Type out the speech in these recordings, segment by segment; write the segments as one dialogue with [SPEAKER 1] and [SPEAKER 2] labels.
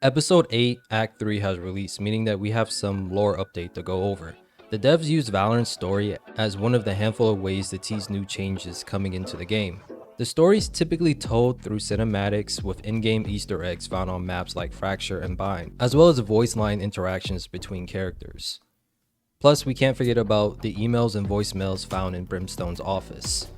[SPEAKER 1] Episode 8 Act 3 has released, meaning that we have some lore update to go over. The devs used Valorant's story as one of the handful of ways to tease new changes coming into the game. The story is typically told through cinematics with in-game Easter eggs found on maps like Fracture and Bind, as well as voice line interactions between characters. Plus, we can't forget about the emails and voicemails found in Brimstone's office.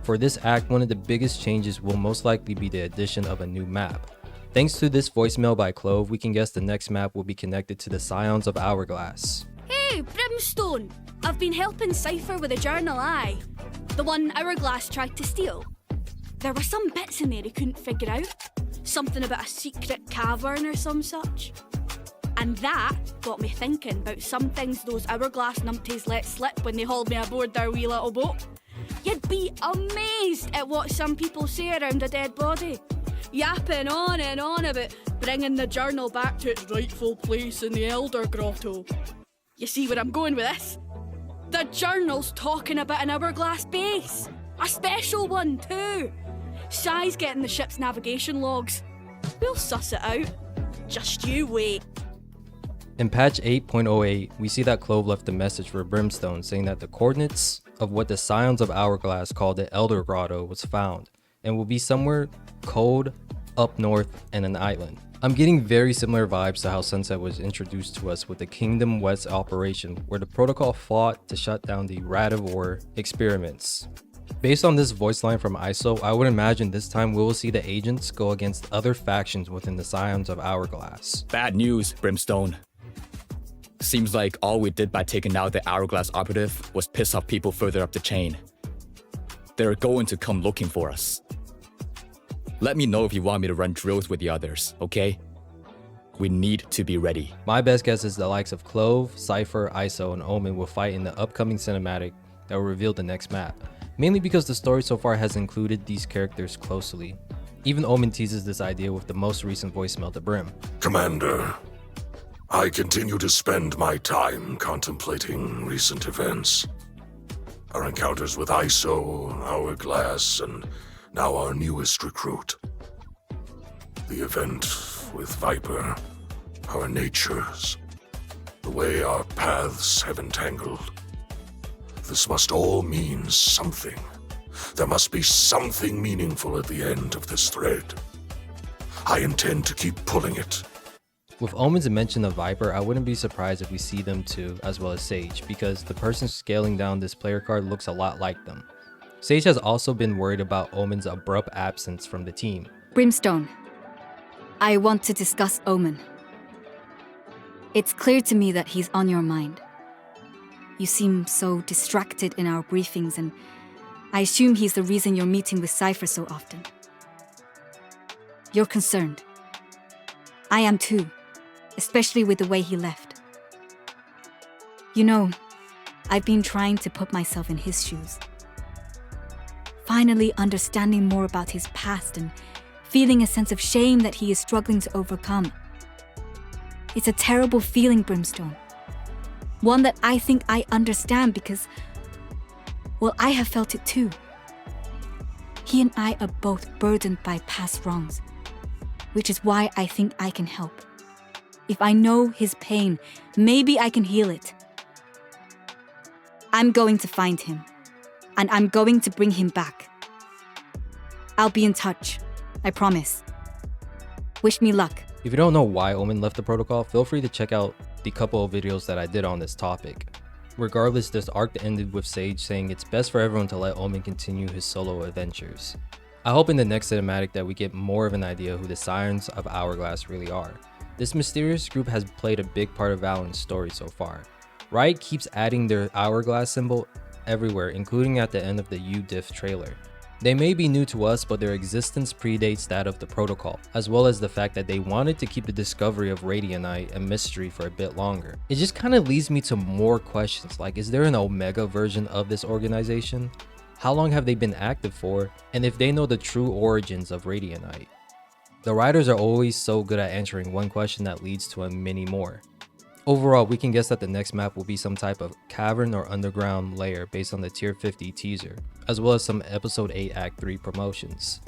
[SPEAKER 1] For this act, one of the biggest changes will most likely be the addition of a new map. Thanks to this voicemail by Clove, we can guess the next map will be connected to the Scions of Hourglass.
[SPEAKER 2] Hey, Brimstone! I've been helping Cypher with the journal, aye. The one Hourglass tried to steal. There were some bits in there he couldn't figure out. Something about a secret cavern or some such. And that got me thinking about some things those Hourglass numpties let slip when they hauled me aboard their wee little boat. You'd be amazed at what some people say around a dead body. Yapping on and on about bringing the journal back to its rightful place in the Elder Grotto. You see where I'm going with this? The journal's talking about an Hourglass base. A special one too. Shy's getting the ship's navigation logs. We'll suss it out. Just you wait.
[SPEAKER 1] In patch 8.08, we see that Clove left a message for Brimstone saying that the coordinates of what the Scions of Hourglass called the Elder Grotto was found, and will be somewhere cold, up north, and an island. I'm getting very similar vibes to how Sunset was introduced to us with the Kingdom West operation, where the protocol fought to shut down the Radivore experiments. Based on this voice line from ISO, I would imagine this time we will see the agents go against other factions within the Scions of Hourglass.
[SPEAKER 3] Bad news, Brimstone. Seems like all we did by taking out the Hourglass operative was piss off people further up the chain. They're going to come looking for us. Let me know if you want me to run drills with the others, okay? We need to be ready.
[SPEAKER 1] My best guess is the likes of Clove, Cypher, ISO, and Omen will fight in the upcoming cinematic that will reveal the next map, mainly because the story so far has included these characters closely. Even Omen teases this idea with the most recent voicemail to Brim.
[SPEAKER 4] Commander, I continue to spend my time contemplating recent events. Our encounters with ISO, Hourglass, and now our newest recruit. The event with Viper, our natures, the way our paths have entangled. This must all mean something. There must be something meaningful at the end of this thread. I intend to keep pulling it.
[SPEAKER 1] With Omen's mention of Viper, I wouldn't be surprised if we see them too, as well as Sage, because the person scaling down this player card looks a lot like them. Sage has also been worried about Omen's abrupt absence from the team.
[SPEAKER 5] Brimstone, I want to discuss Omen. It's clear to me that he's on your mind. You seem so distracted in our briefings, and I assume he's the reason you're meeting with Cypher so often. You're concerned. I am too, especially with the way he left. You know, I've been trying to put myself in his shoes. Finally understanding more about his past and feeling a sense of shame that he is struggling to overcome. It's a terrible feeling, Brimstone. One that I think I understand because, well, I have felt it too. He and I are both burdened by past wrongs, which is why I think I can help. If I know his pain, maybe I can heal it. I'm going to find him, and I'm going to bring him back. I'll be in touch, I promise. Wish me luck.
[SPEAKER 1] If you don't know why Omen left the protocol, feel free to check out the couple of videos that I did on this topic. Regardless, this arc ended with Sage saying it's best for everyone to let Omen continue his solo adventures. I hope in the next cinematic that we get more of an idea who the Scions of Hourglass really are. This mysterious group has played a big part of Valorant's story so far. Riot keeps adding their hourglass symbol everywhere, including at the end of the UDIF trailer. They may be new to us, but their existence predates that of the protocol, as well as the fact that they wanted to keep the discovery of Radianite a mystery for a bit longer. It just kind of leads me to more questions like, is there an Omega version of this organization? How long have they been active for? And if they know the true origins of Radianite? The writers are always so good at answering one question that leads to a many more. Overall, we can guess that the next map will be some type of cavern or underground layer based on the tier 50 teaser, as well as some episode 8 act 3 promotions.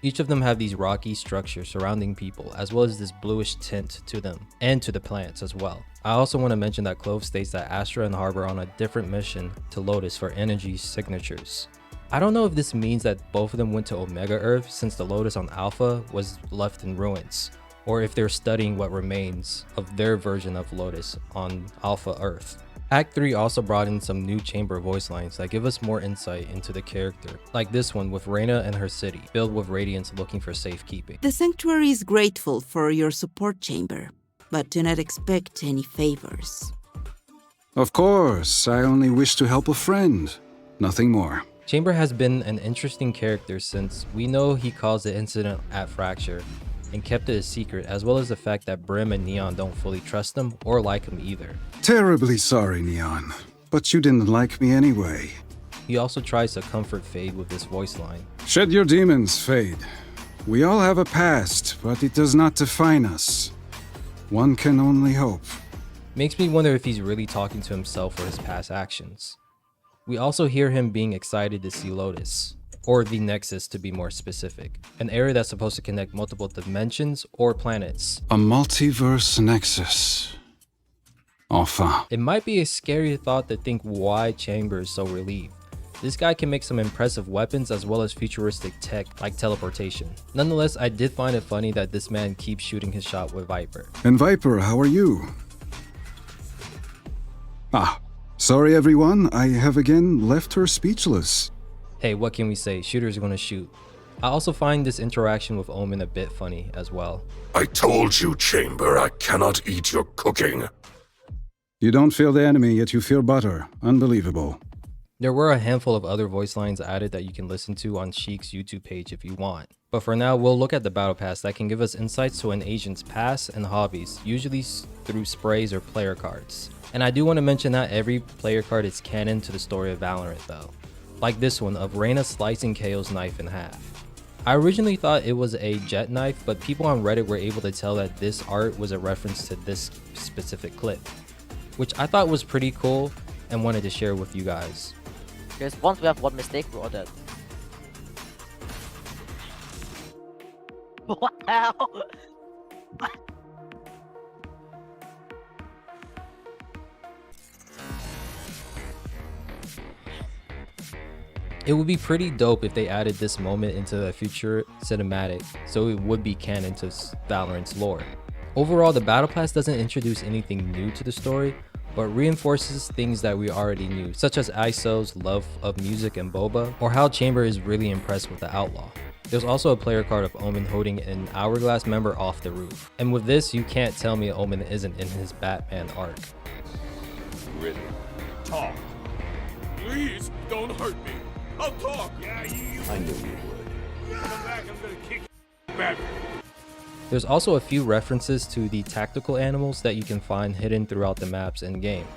[SPEAKER 1] Each of them have these rocky structures surrounding people, as well as this bluish tint to them, and to the plants as well. I also want to mention that Clove states that Astra and Harbor are on a different mission to Lotus for energy signatures. I don't know if this means that both of them went to Omega Earth since the Lotus on Alpha was left in ruins, or if they're studying what remains of their version of Lotus on Alpha Earth. Act 3 also brought in some new chamber voice lines that give us more insight into the character, like this one with Reyna and her city, filled with radiance looking for safekeeping.
[SPEAKER 6] The Sanctuary is grateful for your support, Chamber, but do not expect any favors.
[SPEAKER 7] Of course, I only wish to help a friend, nothing more.
[SPEAKER 1] Chamber has been an interesting character since we know he caused the incident at Fracture and kept it a secret, as well as the fact that Brim and Neon don't fully trust him or like him either.
[SPEAKER 7] Terribly sorry, Neon, but you didn't like me anyway.
[SPEAKER 1] He also tries to comfort Fade with this voice line.
[SPEAKER 7] Shed your demons, Fade. We all have a past, but it does not define us. One can only hope.
[SPEAKER 1] Makes me wonder if he's really talking to himself for his past actions. We also hear him being excited to see Lotus, or the Nexus to be more specific, an area that's supposed to connect multiple dimensions or planets.
[SPEAKER 7] A multiverse nexus. Enfin.
[SPEAKER 1] It might be a scary thought to think why Chamber is so relieved. This guy can make some impressive weapons as well as futuristic tech like teleportation. Nonetheless, I did find it funny that this man keeps shooting his shot with Viper.
[SPEAKER 7] And Viper, how are you? Sorry everyone, I have again left her speechless.
[SPEAKER 1] Hey, what can we say? Shooter's gonna shoot. I also find this interaction with Omen a bit funny as well.
[SPEAKER 4] I told you, Chamber, I cannot eat your cooking.
[SPEAKER 7] You don't feel the enemy, yet you feel butter. Unbelievable.
[SPEAKER 1] There were a handful of other voice lines added that you can listen to on Sheik's YouTube page if you want. But for now, we'll look at the battle pass that can give us insights to an agent's past and hobbies, usually through sprays or player cards. And I do want to mention that every player card is canon to the story of Valorant though. Like this one of Reyna slicing KO's knife in half. I originally thought it was a jet knife, but people on Reddit were able to tell that this art was a reference to this specific clip, which I thought was pretty cool and wanted to share with you guys.
[SPEAKER 8] Because once we have one mistake, we're all dead. What the hell?
[SPEAKER 1] It would be pretty dope if they added this moment into the future cinematic, so it would be canon to Valorant's lore. Overall, the battle pass doesn't introduce anything new to the story, but reinforces things that we already knew, such as ISO's love of music and boba, or how Chamber is really impressed with the outlaw. There's also a player card of Omen holding an hourglass member off the roof. And with this, you can't tell me Omen isn't in his Batman arc.
[SPEAKER 9] Really? Talk. Please don't hurt me. I'll talk. Yeah, you. I knew you would. Come back, I'm gonna kick you back.
[SPEAKER 1] There's also a few references to the tactical animals that you can find hidden throughout the maps in game.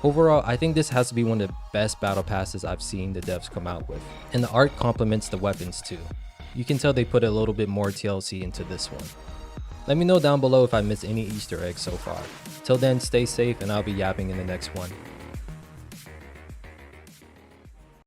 [SPEAKER 1] Overall, I think this has to be one of the best battle passes I've seen the devs come out with. And the art complements the weapons too. You can tell they put a little bit more TLC into this one. Let me know down below if I missed any Easter eggs so far. Till then, stay safe and I'll be yapping in the next one.